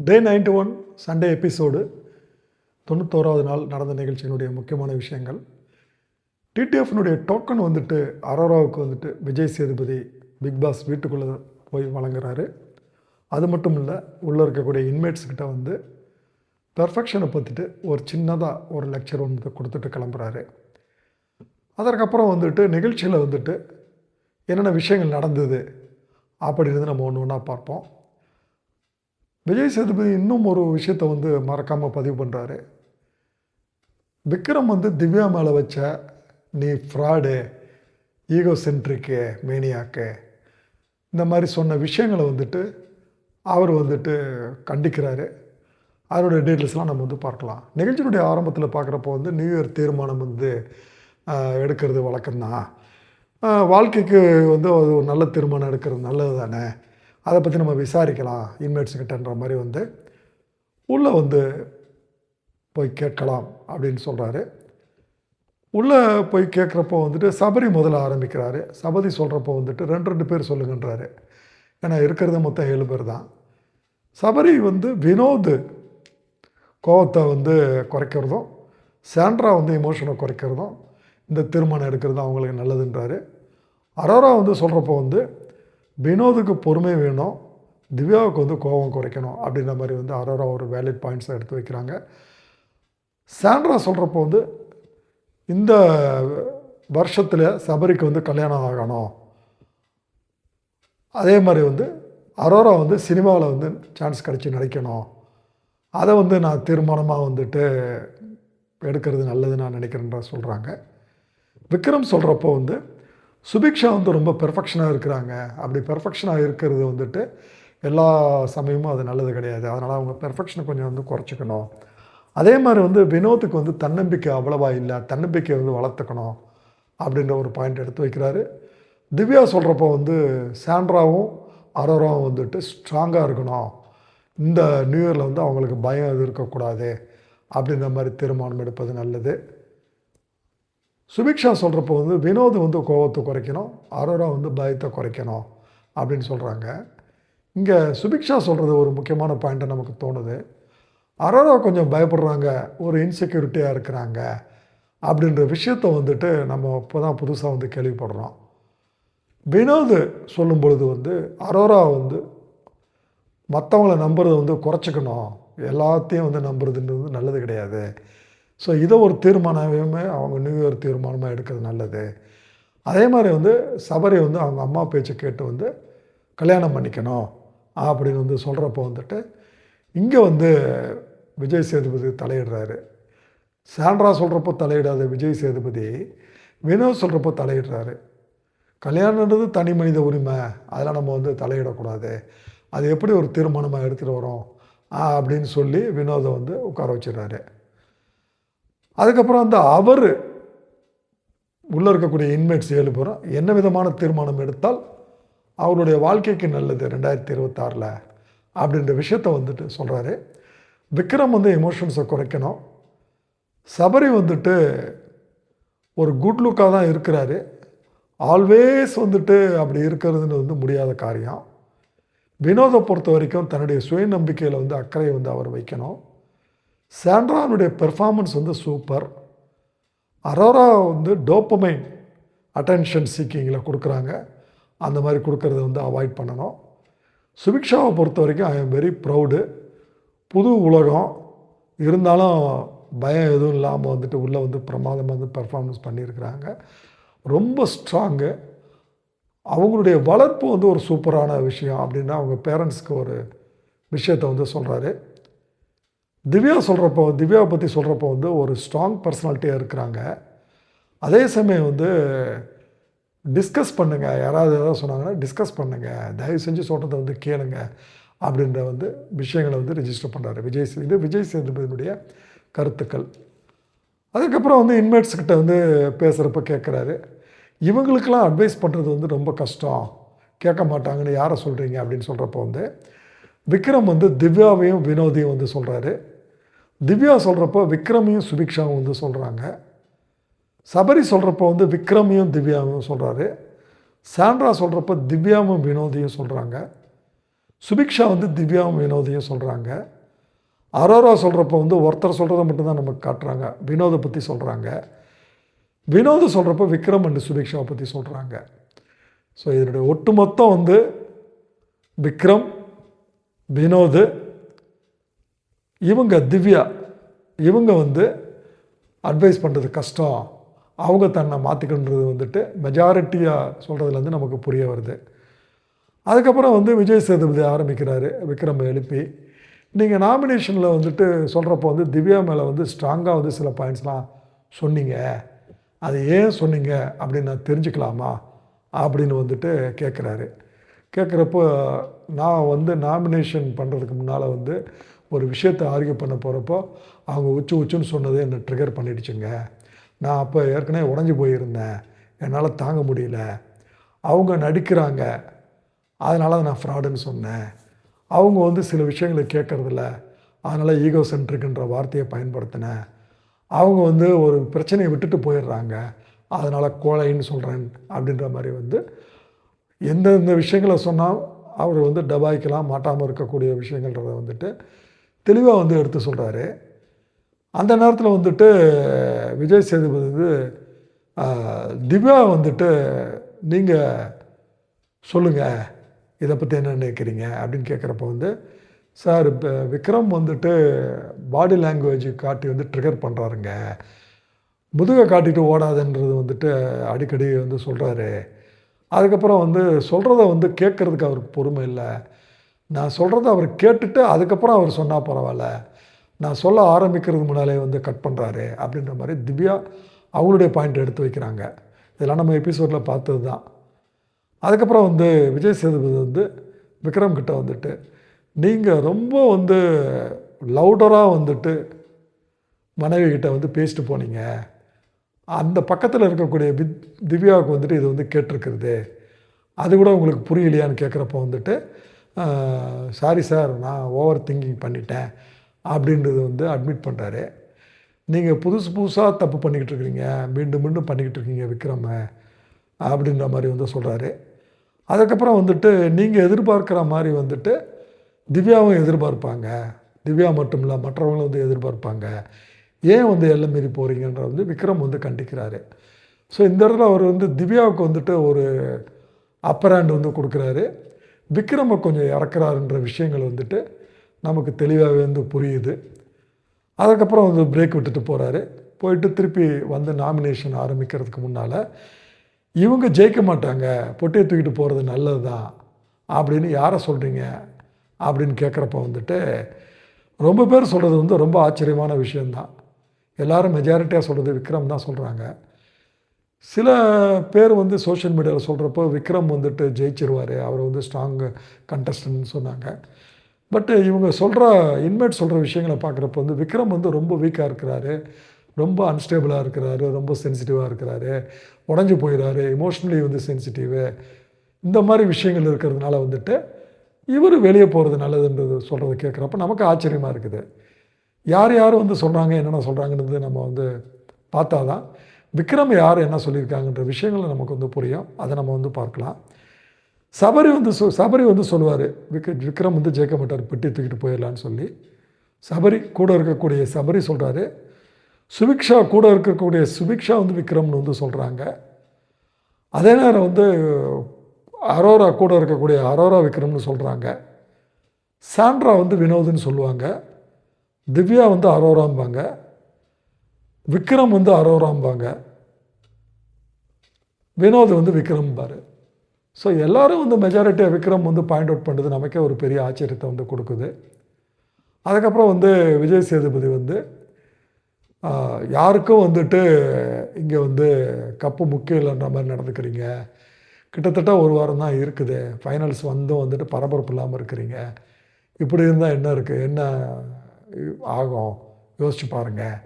டே 91 Sunday episode 91வது நாள் நடந்த நிகழ்ச்சியினுடைய முக்கியமான விஷயங்கள். டிடிஎஃப்னுடைய டோக்கன் வந்துட்டு அரோராவுக்கு வந்துட்டு விஜய் சேதுபதி பிக் பாஸ் வீட்டுக்குள்ளே போய் வழங்குறாரு. அது மட்டும் இல்லை, உள்ளே இருக்கக்கூடிய இன்மேட்ஸ்கிட்ட வந்து பெர்ஃபெக்ஷனை பற்றிட்டு ஒரு சின்னதாக ஒரு லெக்சர் வந்து கொடுத்துட்டு கிளம்புறாரு. அதற்கப்புறம் வந்துட்டு நிகழ்ச்சியில் வந்துட்டு என்னென்ன விஷயங்கள் நடந்தது அப்படின்றது நம்ம ஒன்று ஒன்றா பார்ப்போம். விஜய் சேதுபதி இன்னும் ஒரு விஷயத்தை வந்து மறக்காமல் பதிவு பண்ணுறாரு. விக்ரம் வந்து திவ்யா மேலே வச்ச நீ ஃப்ராடு, ஈகோ சென்ட்ரிக்கு, மேனியாக்கு, இந்த மாதிரி சொன்ன விஷயங்களை வந்துட்டு அவர் வந்துட்டு கண்டிக்கிறாரு. அதனுடைய டீட்டெயில்ஸ்லாம் நம்ம வந்து பார்க்கலாம். நிகழ்ச்சியினுடைய ஆரம்பத்தில் பார்க்குறப்போ வந்து நியூ இயர் தீர்மானம் வந்து எடுக்கிறது வழக்கம்தான், வாழ்க்கைக்கு வந்து அது ஒரு நல்ல தீர்மானம் எடுக்கிறது நல்லது தானே, அதை பற்றி நம்ம விசாரிக்கலாம் இன்மேட்ஸுக்கிட்டன்ற மாதிரி வந்து உள்ளே வந்து போய் கேட்கலாம் அப்படின்னு சொல்கிறாரு. உள்ளே போய் கேட்குறப்போ வந்துட்டு சபரி முதல்ல ஆரம்பிக்கிறாரு. சபரி சொல்கிறப்போ வந்துட்டு ரெண்டு பேர் சொல்லுங்கன்றாரு. ஏன்னா இருக்கிறது மொத்தம் 7 பேர் தான். சபரி வந்து வினோத் கோவத்தை வந்து குறைக்கிறதும், சாண்ட்ரா வந்து எமோஷனை குறைக்கிறதும், இந்த தீர்மானம் எடுக்கிறது அவங்களுக்கு நல்லதுன்றாரு. அரோரா வந்து சொல்கிறப்போ வந்து வினோதுக்கு பொறுமை வேணும், திவ்யாவுக்கு வந்து கோபம் குறைக்கணும் அப்படின்ற மாதிரி வந்து அரோரா ஒரு வேலிட் பாயிண்ட்ஸை எடுத்து வைக்கிறாங்க. சாண்ட்ரா சொல்கிறப்போ வந்து இந்த வருஷத்தில் சபரிக்கு வந்து கல்யாணம் ஆகணும், அதே மாதிரி வந்து அரோரா வந்து சினிமாவில் வந்து சான்ஸ் கிடச்சி நடிக்கணும், அதை வந்து நான் தீர்மானமாக வந்துட்டு எடுக்கிறது நல்லது நான் நினைக்கிறேன்ற சொல்கிறாங்க. விக்ரம் சொல்கிறப்போ வந்து சுபிக்ஷா வந்து ரொம்ப பெர்ஃபெக்ஷனாக இருக்கிறாங்க, அப்படி பெர்ஃபெக்ஷனாக இருக்கிறது வந்துட்டு எல்லா சமயமும் அது நல்லது கிடையாது, அதனால் அவங்க பெர்ஃபெக்ஷனை கொஞ்சம் வந்து குறைச்சிக்கணும். அதே மாதிரி வந்து வினோத்துக்கு வந்து தன்னம்பிக்கை அவ்வளவா இல்லை, தன்னம்பிக்கையை வந்து வளர்த்துக்கணும் அப்படின்ற ஒரு பாயிண்ட் எடுத்து வைக்கிறாரு. திவ்யா சொல்கிறப்போ வந்து சாண்ட்ராவும் அரோராவும் வந்துட்டு ஸ்ட்ராங்காக இருக்கணும், இந்த நியூ இயரில் வந்து அவங்களுக்கு பயம் எதுவும் இருக்கக்கூடாது அப்படின்ற மாதிரி தீர்மானம் எடுப்பது நல்லது. சுபிக்ஷா சொல்கிறப்போ வந்து வினோத் வந்து கோபத்தை குறைக்கணும், அரோரா வந்து பயத்தை குறைக்கணும் அப்படின்னு சொல்கிறாங்க. இங்கே சுபிக்ஷா சொல்கிறது ஒரு முக்கியமான பாயிண்ட்டை நமக்கு தோணுது. அரோரா கொஞ்சம் பயப்படுறாங்க, ஒரு இன்செக்யூரிட்டியாக இருக்கிறாங்க அப்படின்ற விஷயத்தை வந்துட்டு நம்ம இப்போ தான் புதுசாக வந்து கேள்விப்படுறோம். வினோத் சொல்லும் பொழுது வந்து அரோரா வந்து மற்றவங்கள நம்புறதை வந்து குறைச்சிக்கணும், எல்லாத்தையும் வந்து நம்புறதுன்றது நல்லது கிடையாது, ஸோ இதை ஒரு தீர்மானமே அவங்க நியூ இயர் தீர்மானமாக எடுக்கிறது நல்லது. அதே மாதிரி வந்து சபரி வந்து அவங்க அம்மா பேச்சை கேட்டு வந்து கல்யாணம் பண்ணிக்கணும் அப்படின்னு வந்து சொல்கிறப்போ வந்துட்டு இங்கே வந்து விஜய் சேதுபதி தலையிடுறாரு. சாண்ட்ரா சொல்கிறப்போ தலையிடாத விஜய் சேதுபதி வினோத் சொல்கிறப்போ தலையிடுறாரு. கல்யாணன்றது தனி மனித உரிமை, அதெல்லாம் நம்ம வந்து தலையிடக்கூடாது, அது எப்படி ஒரு தீர்மானமாக எடுத்துகிட்டு வரோம் அப்படின்னு சொல்லி வினோதை வந்து உட்கார வச்சிடுறாரு. அதுக்கப்புறம் அந்த அவர் உள்ளே இருக்கக்கூடிய இன்மேட்ஸ் 7 பேரும் என்ன விதமான தீர்மானம் எடுத்தால் அவருடைய வாழ்க்கைக்கு நல்லது 2026 அப்படின்ற விஷயத்தை வந்துட்டு சொல்கிறாரு. விக்ரம் வந்து எமோஷன்ஸை குறைக்கணும், சபரி வந்துட்டு ஒரு குட் லுக்காக தான் இருக்கிறாரு, ஆல்வேஸ் வந்துட்டு அப்படி இருக்கிறதுன்னு வந்து முடியாத காரியம். வினோதை பொறுத்த வரைக்கும் தன்னுடைய சுயநம்பிக்கையில் வந்து அக்கறையை வந்து அவர் வைக்கணும். சாண்ட்ரானுடைய பெர்ஃபார்மன்ஸ் வந்து சூப்பர். அரோரா வந்து டோப்பமைன் அட்டென்ஷன் சீக்கிங்கில் கொடுக்குறாங்க, அந்த மாதிரி கொடுக்கறத வந்து அவாய்ட் பண்ணணும். சுபிக்ஷாவை பொறுத்த வரைக்கும் ஐ எம் வெரி ப்ரௌடு, புது உலகம் இருந்தாலும் பயம் எதுவும் இல்லாமல் வந்துட்டு உள்ளே வந்து பிரமாதமாக வந்து பெர்ஃபார்மன்ஸ் பண்ணியிருக்கிறாங்க, ரொம்ப ஸ்ட்ராங்கு. அவங்களுடைய வளர்ப்பு வந்து ஒரு சூப்பரான விஷயம் அப்படின்னா அவங்க பேரண்ட்ஸ்க்கு ஒரு விஷயத்தை வந்து சொல்கிறாரு. திவ்யாவை பற்றி சொல்கிறப்போ வந்து ஒரு ஸ்ட்ராங் பர்சனாலிட்டியாக இருக்கிறாங்க. அதே சமயம் வந்து டிஸ்கஸ் பண்ணுங்கள், யாராவது எதாவது சொன்னாங்கன்னா டிஸ்கஸ் பண்ணுங்கள், தயவு செஞ்சு சொல்கிறத வந்து கேளுங்க அப்படின்ற வந்து விஷயங்களை வந்து ரிஜிஸ்டர் பண்ணுறாரு விஜய் சேதுபதியினுடைய கருத்துக்கள். அதுக்கப்புறம் வந்து இன்மேட்ஸ்கிட்ட வந்து பேசுகிறப்ப கேட்குறாரு, இவங்களுக்கெல்லாம் அட்வைஸ் பண்ணுறது வந்து ரொம்ப கஷ்டம், கேட்க மாட்டாங்கன்னு யாரை சொல்கிறீங்க அப்படின்னு சொல்கிறப்போ வந்து விக்ரம் வந்து திவ்யாவையும் வினோதையும் வந்து சொல்கிறாரு. திவ்யா சொல்கிறப்போ விக்ரமையும் சுபிக்ஷாவும் வந்து சொல்கிறாங்க. சபரி சொல்கிறப்போ வந்து விக்ரமையும் திவ்யாவையும் சொல்கிறாரு. சாண்ட்ரா சொல்கிறப்போ திவ்யாவும் வினோதையும் சொல்கிறாங்க. சுபிக்ஷா வந்து திவ்யாவும் வினோதையும் சொல்கிறாங்க. அரோரா சொல்கிறப்போ வந்து ஒருத்தர் சொல்கிறத மட்டும்தான் நமக்கு காட்டுறாங்க. வினோதை பற்றி சொல்கிறாங்க. வினோத் சொல்கிறப்போ விக்ரம் அண்ட் சுபிக்ஷாவை பற்றி சொல்கிறாங்க. ஸோ இதனுடைய ஒட்டுமொத்தம் வந்து விக்ரம், வினோத், இவங்க திவ்யா, இவங்க வந்து அட்வைஸ் பண்ணுறது கஷ்டம், அவங்க தன்னை மாற்றிக்கின்றது வந்துட்டு மெஜாரிட்டியாக சொல்கிறதுலேருந்து நமக்கு புரிய வருது. அதுக்கப்புறம் வந்து விஜய் சேதுபதி ஆரம்பிக்கிறாரு விக்ரம் எழுப்பி, நீங்கள் நாமினேஷனில் வந்துட்டு சொல்கிறப்போ வந்து திவ்யா மேலே வந்து ஸ்ட்ராங்காக வந்து சில பாயிண்ட்ஸ்லாம் சொன்னீங்க, அது ஏன் சொன்னீங்க அப்படின்னு நான் தெரிஞ்சுக்கலாமா அப்படின்னு வந்துட்டு கேட்குறாரு. கேட்குறப்போ நான் வந்து நாமினேஷன் பண்ணுறதுக்கு முன்னால் வந்து ஒரு விஷயத்தை ஆர்கியூ பண்ண போகிறப்போ அவங்க உச்சுன்னு சொன்னது என்னை ட்ரிகர் பண்ணிடுச்சுங்க. நான் அப்போ ஏற்கனவே உடஞ்சி போயிருந்தேன், என்னால் தாங்க முடியல. அவங்க நடிக்கிறாங்க, அதனால நான் ஃப்ராடுன்னு சொன்னேன். அவங்க வந்து சில விஷயங்களை கேட்குறதில்ல, அதனால் ஈகோ சென்ட்ரிக்குன்ற வார்த்தையை பயன்படுத்தினேன். அவங்க வந்து ஒரு பிரச்சனையை விட்டுட்டு போயிடுறாங்க, அதனால் கோழைன்னு சொல்கிறேன் அப்படின்ற மாதிரி வந்து எந்தெந்த விஷயங்களை சொன்னால் அவர் வந்து டபாய்க்கலாம் மாட்டாமல் இருக்கக்கூடிய விஷயங்கள்ன்றதை வந்துட்டு தெளிவாக வந்து எடுத்து சொல்கிறாரு. அந்த நேரத்தில் வந்துட்டு விஜய் சேதுபதி வந்து திவ்யா வந்துட்டு நீங்கள் சொல்லுங்கள் இதை பற்றி என்ன நினைக்கிறீங்க அப்படின்னு கேட்குறப்ப வந்து, சார் இப்போ விக்ரம் வந்துட்டு பாடி லாங்குவேஜ் காட்டி வந்து ட்ரிகர் பண்ணுறாருங்க, முதுகை காட்டிட்டு ஓடாதுன்றது வந்துட்டு அடிக்கடி வந்து சொல்கிறாரு. அதுக்கப்புறம் வந்து சொல்கிறத வந்து கேட்குறதுக்கு அவருக்கு பொறுமை இல்லை. நான் சொல்கிறத அவர் கேட்டுட்டு அதுக்கப்புறம் அவர் சொன்னால் பரவாயில்ல, நான் சொல்ல ஆரம்பிக்கிறதுக்கு முன்னாலே வந்து கட் பண்ணுறாரு அப்படின்ற மாதிரி திவ்யா அவங்களுடைய பாயிண்ட் எடுத்து வைக்கிறாங்க. இதெல்லாம் நம்ம எபிசோடில் பார்த்தது தான். அதுக்கப்புறம் வந்து விஜய் சேதுபதி வந்து விக்ரம் கிட்ட வந்துட்டு, நீங்கள் ரொம்ப வந்து லவுடராக வந்துட்டு மனைவி கிட்ட வந்து பேசிட்டு போனீங்க, அந்த பக்கத்தில் இருக்கக்கூடிய திவ்யாவுக்கு வந்துட்டு இது வந்து கேட்டிருக்கிறது, அது கூட உங்களுக்கு புரியலையான்னு கேட்குறப்போ வந்துட்டு, சாரி சார் நான் ஓவர் திங்கிங் பண்ணிட்டேன் அப்படின்றது வந்து அட்மிட் பண்ணுறாரு. நீங்கள் புதுசாக தப்பு பண்ணிக்கிட்டு இருக்கிறீங்க, மீண்டும் மீண்டும் பண்ணிக்கிட்டு இருக்கீங்க விக்ரம அப்படின்ற மாதிரி வந்து சொல்கிறாரு. அதுக்கப்புறம் வந்துட்டு நீங்கள் எதிர்பார்க்குற மாதிரி வந்துட்டு திவ்யாவும் எதிர்பார்ப்பாங்க, திவ்யா மட்டும் இல்லை மற்றவங்களும் வந்து எதிர்பார்ப்பாங்க, ஏன் வந்து எல்லை மீறி போகிறீங்கன்ற வந்து விக்ரம் வந்து கண்டிக்கிறாரு. ஸோ இந்த இடத்துல அவர் வந்து திவ்யாவுக்கு வந்துட்டு ஒரு அப்பர் ஹேண்ட் வந்து கொடுக்குறாரு, விக்ரமை கொஞ்சம் இறக்குறாருன்ற விஷயங்கள் வந்துட்டு நமக்கு தெளிவாகவே வந்து புரியுது. அதுக்கப்புறம் வந்து பிரேக் விட்டுட்டு போகிறாரு. போயிட்டு திருப்பி வந்து நாமினேஷன் ஆரம்பிக்கிறதுக்கு முன்னால், இவங்க ஜெயிக்க மாட்டாங்க, பொட்டியை தூக்கிட்டு போகிறது நல்லது தான் அப்படின்னு யாரை சொல்கிறீங்க அப்படின்னு கேட்குறப்ப வந்துட்டு ரொம்ப பேர் சொல்கிறது வந்து ரொம்ப ஆச்சரியமான விஷயந்தான். எல்லோரும் மெஜாரிட்டியாக சொல்கிறது விக்ரம் தான் சொல்கிறாங்க. சில பேர் வந்து சோஷியல் மீடியாவில் சொல்கிறப்போ விக்ரம் வந்துட்டு ஜெயிச்சிருவார், அவர் வந்து ஸ்ட்ராங் கண்டஸ்டன்ட்னு சொன்னாங்க. பட் இவங்க சொல்கிற இன்மேட் சொல்கிற விஷயங்களை பார்க்குறப்போ வந்து விக்ரம் வந்து ரொம்ப வீக்காக இருக்கிறாரு, ரொம்ப அன்ஸ்டேபிளாக இருக்கிறாரு, ரொம்ப சென்சிட்டிவாக இருக்கிறாரு, உடஞ்சி போயிடுறாரு, எமோஷ்னலி வந்து சென்சிட்டிவு, இந்த மாதிரி விஷயங்கள் இருக்கிறதுனால வந்துட்டு இவர் வெளியே போகிறது நல்லதுன்றது சொல்கிறத கேட்குறப்ப நமக்கு ஆச்சரியமாக இருக்குது. யார் யார் வந்து சொல்கிறாங்க என்னென்ன சொல்கிறாங்கன்றது நம்ம வந்து பார்த்தா தான் விக்ரம் யார் என்ன சொல்லியிருக்காங்கன்ற விஷயங்கள் நமக்கு வந்து புரியும். அதை நம்ம வந்து பார்க்கலாம். சபரி வந்து சொல்லுவார் விக்ரம் வந்து ஜெயிக்க மாட்டார், பெட்டி தூக்கிட்டு போயிடலான்னு சொல்லி. சபரி கூட இருக்கக்கூடிய சபரி சொல்கிறாரு, சுபிக்ஷா கூட இருக்கக்கூடிய சுபிக்ஷா வந்து விக்ரம்னு வந்து சொல்கிறாங்க. அதே நேரம் வந்து அரோரா கூட இருக்கக்கூடிய அரோரா விக்ரம்னு சொல்கிறாங்க. சாண்ட்ரா வந்து வினோதுன்னு சொல்லுவாங்க, திவ்யா வந்து அரோராம்பாங்க, விக்ரம் வந்து அரோராம்பாங்க, வினோத் வந்து விக்ரம்பார். ஸோ எல்லோரும் வந்து மெஜாரிட்டியாக விக்ரம் வந்து பாயிண்ட் அவுட் பண்ணுறது நமக்கே ஒரு பெரிய ஆச்சரியத்தை வந்து கொடுக்குது. அதுக்கப்புறம் வந்து விஜய் சேதுபதி வந்து யாருக்கும் வந்துட்டு இங்கே வந்து கப்பு முக்கியம் இல்லைன்ற மாதிரி நடந்துக்கிறீங்க, கிட்டத்தட்ட ஒரு வாரம் தான் இருக்குது, ஃபைனல்ஸ் வந்துட்டு பரபரப்பு இல்லாமல் இருக்கிறீங்க, இப்படி இருந்தால் என்ன இருக்குது, என்ன ஆகும் யோசிச்சு பாருங்கள்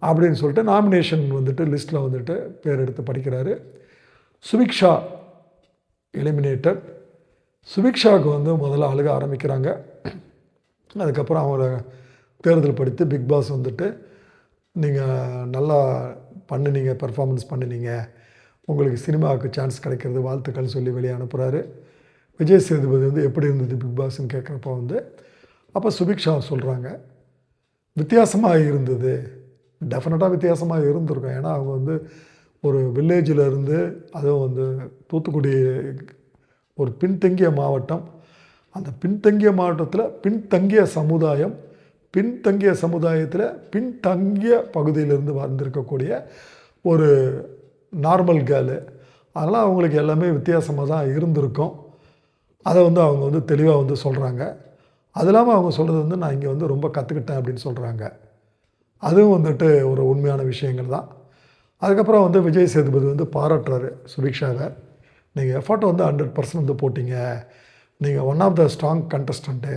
அப்படின்னு சொல்லிட்டு நாமினேஷன் வந்துட்டு லிஸ்ட்டில் வந்துட்டு பேர் எடுத்து படிக்கிறாரு. சுபிக்ஷா எலிமினேட்டட். சுபிக்ஷாவுக்கு வந்து முதல்ல அழுக ஆரம்பிக்கிறாங்க. அதுக்கப்புறம் அவங்கள தேர்தல் படித்து பிக் பாஸ் வந்துட்டு நீங்கள் நல்லா பண்ணினீங்க, பெர்ஃபார்மன்ஸ் பண்ணினீங்க, உங்களுக்கு சினிமாவுக்கு சான்ஸ் கிடைக்கிறது வாழ்த்துக்கள் சொல்லி வெளியே அனுப்புகிறாரு. விஜய் சேதுபதி வந்து எப்படி இருந்தது பிக் பாஸ்ன்னு கேட்குறப்போ வந்து அப்போ சுபிக்ஷா சொல்கிறாங்க, வித்தியாசமாக இருந்தது. டெஃபினட்டாக வித்தியாசமாக இருந்திருக்கும். ஏன்னா அவங்க வந்து ஒரு வில்லேஜில் இருந்து, அதுவும் வந்து தூத்துக்குடி ஒரு பின்தங்கிய மாவட்டம். அந்த பின்தங்கிய மாவட்டத்தில் பின்தங்கிய சமுதாயம், பின்தங்கிய சமுதாயத்தில் பின்தங்கிய பகுதியிலிருந்து வந்திருக்கக்கூடிய ஒரு நார்மல் கேர்ளு. அதனால் அவங்களுக்கு எல்லாமே வித்தியாசமாக தான் இருந்திருக்கும். அதை வந்து அவங்க வந்து தெளிவாக வந்து சொல்கிறாங்க. அது இல்லாமல் அவங்க சொல்கிறது வந்து நான் இங்கே வந்து ரொம்ப கற்றுக்கிட்டேன் அப்படின்னு சொல்கிறாங்க. அதுவும் வந்துட்டு ஒரு உண்மையான விஷயங்கள் தான். அதுக்கப்புறம் வந்து விஜய் சேதுபதி வந்து பாராட்டுறாரு சுபிக்ஷாவை. நீங்கள் எஃபர்ட்டை வந்து 100% வந்து போட்டிங்க, நீங்கள் one of the strong contestant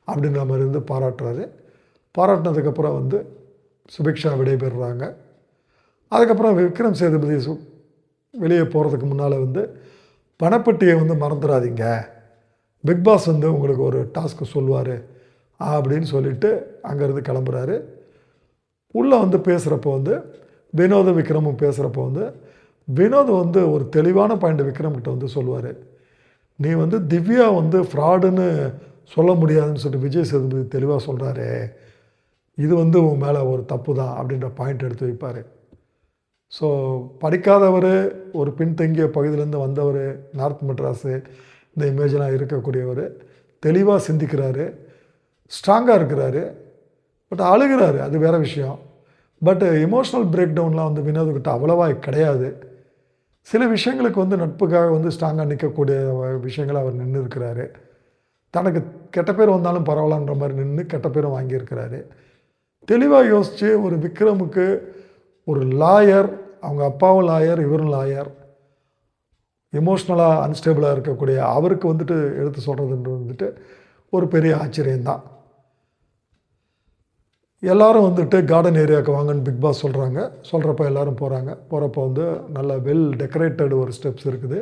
அப்படின்ற மாதிரி வந்து பாராட்டுறாரு. பாராட்டினதுக்கப்புறம் வந்து சுபிக்ஷா விடைபெறுறாங்க. அதுக்கப்புறம் விக்ரம் சேதுபதி வெளியே போகிறதுக்கு முன்னால் வந்து பணப்பட்டியை வந்து மறந்துடாதீங்க, பிக்பாஸ் வந்து உங்களுக்கு ஒரு டாஸ்க்கு சொல்லுவார் அப்படின்னு சொல்லிவிட்டு அங்கேருந்து கிளம்புறாரு. உள்ளே வந்து பேசுகிறப்போ வந்து வினோத விக்ரமும் பேசுகிறப்போ வந்து வினோத் வந்து ஒரு தெளிவான பாயிண்ட் விக்ரம்கிட்ட வந்து சொல்லுவார், நீ வந்து திவ்யா வந்து ஃப்ராடுன்னு சொல்ல முடியாதுன்னு சொல்லிட்டு விஜய் சேதுபதி தெளிவாக சொல்கிறாரு, இது வந்து உன் மேலே ஒரு தப்பு தான் அப்படின்ற பாயிண்ட் எடுத்து வைப்பார். ஸோ படிக்காதவர், ஒரு பின்தங்கிய பகுதியிலேருந்து வந்தவர், நார்த் மெட்ராஸு இந்த இமேஜெலாம் இருக்கக்கூடியவர், தெளிவாக சிந்திக்கிறாரு, ஸ்ட்ராங்காக இருக்கிறாரு. பட் அழுகிறாரு, அது வேறு விஷயம். பட் எமோஷ்னல் பிரேக் டவுன்லாம் வந்து வினோதுக்கிட்ட அவ்வளவா கிடையாது. சில விஷயங்களுக்கு வந்து நட்புக்காக வந்து ஸ்ட்ராங்காக நிற்கக்கூடிய விஷயங்களை அவர் நின்று இருக்கிறாரு. தனக்கு கெட்ட பேர் வந்தாலும் பரவாயில்லன்ற மாதிரி நின்று கெட்ட பேரும் வாங்கியிருக்கிறாரு. தெளிவாக யோசித்து ஒரு விக்ரமுக்கு ஒரு லாயர், அவங்க அப்பாவும் லாயர், இவரும் லாயர், எமோஷ்னலாக அன்ஸ்டேபிளாக இருக்கக்கூடிய அவருக்கு வந்துட்டு எடுத்து சொல்கிறதுன்றது வந்துட்டு ஒரு பெரிய ஆச்சரியம்தான். எல்லோரும் வந்துட்டு கார்டன் ஏரியாவுக்கு வாங்கன்னு பிக் பாஸ் சொல்கிறாங்க. சொல்கிறப்ப எல்லோரும் போகிறாங்க. போகிறப்போ வந்து நல்ல வெல் டெக்கரேட்டட் ஒரு ஸ்டெப்ஸ் இருக்குது.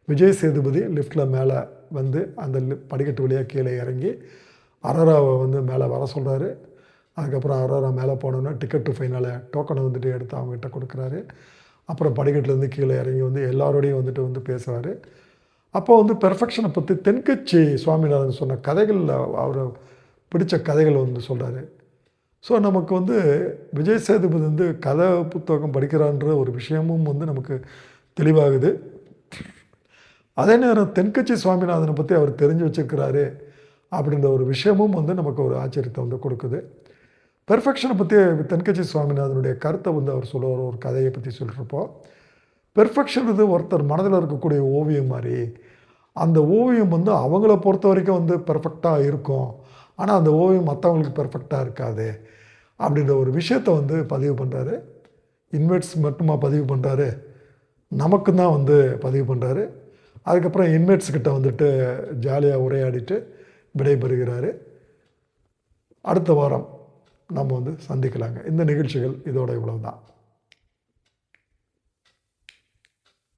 விஜய் சேதுபதி லிஃப்ட்டில் மேலே வந்து அந்த படிக்கட்டு வழியாக கீழே இறங்கி அரோராவை வந்து மேலே வர சொல்கிறாரு. அதுக்கப்புறம் அரோரா மேலே போனோன்னா டிக்கெட் டு ஃபைனலை டோக்கனை வந்துட்டு எடுத்து அவங்ககிட்ட கொடுக்குறாரு. அப்புறம் படிக்கட்டுலேருந்து கீழே இறங்கி வந்து எல்லாரோடையும் வந்துட்டு பேசுகிறாரு. அப்போ வந்து பெர்ஃபெக்ஷனை பற்றி தென்கட்சி சுவாமிநாதன் சொன்ன கதைகளில் அவரை பிடிச்ச கதைகள் வந்து சொல்கிறாரு. ஸோ நமக்கு வந்து விஜய் சேதுபதி வந்து கதை புத்தகம் படிக்கிறான்ற ஒரு விஷயமும் வந்து நமக்கு தெளிவாகுது. அதே நேரம் தென்கட்சி சுவாமிநாதனை பற்றி அவர் தெரிஞ்சு வச்சுருக்கிறாரு அப்படின்ற ஒரு விஷயமும் வந்து நமக்கு ஒரு ஆச்சரியத்தை வந்து கொடுக்குது. பெர்ஃபெக்ஷனை பற்றி தென்கட்சி சுவாமிநாதனுடைய கருத்தை வந்து அவர் சொல்லுவார். ஒரு கதையை பற்றி சொல்கிறப்போ, பெர்ஃபெக்ஷன் இது ஒருத்தர் மனதில் இருக்கக்கூடிய ஓவியம் மாதிரி. அந்த ஓவியம் வந்து அவங்கள பொறுத்த வரைக்கும் வந்து பெர்ஃபெக்டாக இருக்கும், ஆனால் அந்த ஓவியம் மற்றவங்களுக்கு பெர்ஃபெக்டாக இருக்காது அப்படின்ற ஒரு விஷயத்தை வந்து பதிவு பண்ணுறாரு. இன்வெர்ட்ஸ் மட்டுமா பதிவு பண்ணுறாரு, நமக்கு தான் வந்து பதிவு பண்ணுறாரு. அதுக்கப்புறம் இன்வெர்ட்ஸ்கிட்ட வந்துட்டு ஜாலியாக உரையாடிட்டு விடைபெறுகிறாரு. அடுத்த வாரம் நம்ம வந்து சந்திக்கலாங்க. இந்த நிகழ்ச்சிகள் இதோட இவ்வளவு தான்.